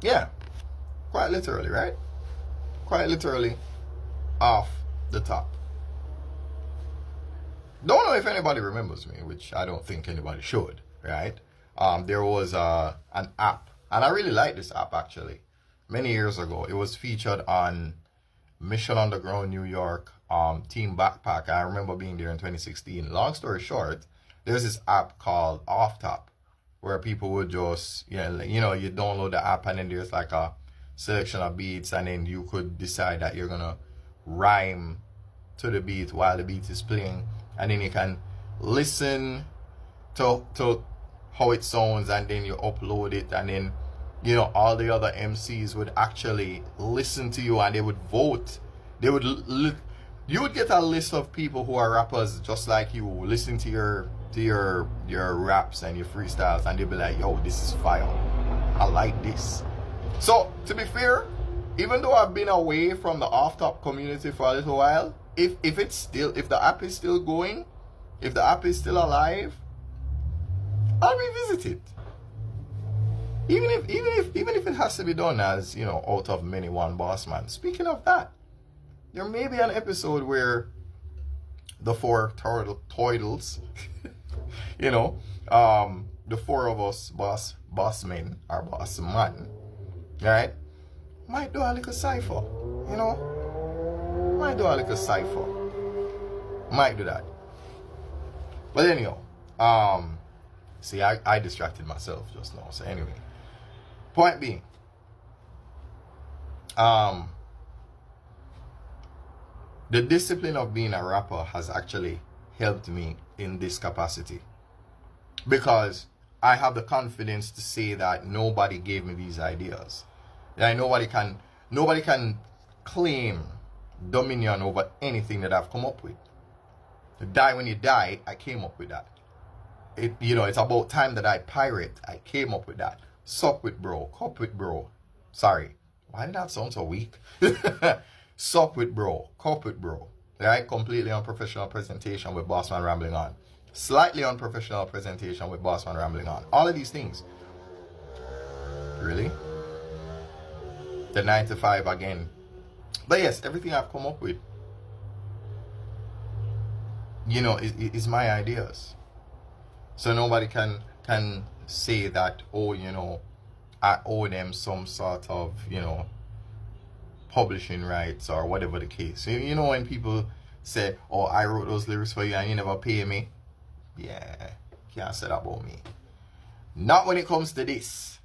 Yeah, quite literally, right? Quite literally off the top. Don't know if anybody remembers me, which I don't think anybody should, right? There was an app, and I really like this app actually. Many years ago, it was featured on Mission Underground New York, Team Backpack. I remember being there in 2016. Long story short, there's this app called Off Top, where people would just, you download the app and then there's like a selection of beats, and then you could decide that you're gonna rhyme to the beat while the beat is playing, and then you can listen to how it sounds, and then you upload it, and then all the other MCs would actually listen to you and they would vote. They would you would get a list of people who are rappers just like you listening to your raps and your freestyles, and they'd be like, yo, this is fire, I like this. So to be fair, even though I've been away from the Off Top community for a little while, if the app is still going, if the app is still alive, I'll revisit it. Even if it has to be done as, out of many one Bossman. Speaking of that, there may be an episode where the four toidles, the four of us bossmen or bossman, right, might do a little cipher, might do a little cipher, might do that. But anyhow, see, I distracted myself just now. So anyway, point being, the discipline of being a rapper has actually helped me in this capacity, because I have the confidence to say that nobody gave me these ideas. Yeah, nobody can claim dominion over anything that I've come up with. Die when you die, I came up with that. It's about time that I pirate. I came up with that. Sup with bro, cup with bro. Sorry, why did that sound so weak? Sup with bro, cup with bro. Right? Completely unprofessional presentation with Bossman Rambling On. Slightly unprofessional presentation with Bossman Rambling On. All of these things. Really? The 9 to 5 again. But yes, everything I've come up with, is my ideas. So nobody can say that, I owe them some sort of, publishing rights or whatever the case. When people say, oh, I wrote those lyrics for you and you never pay me. Yeah, can't say that about me. Not when it comes to this.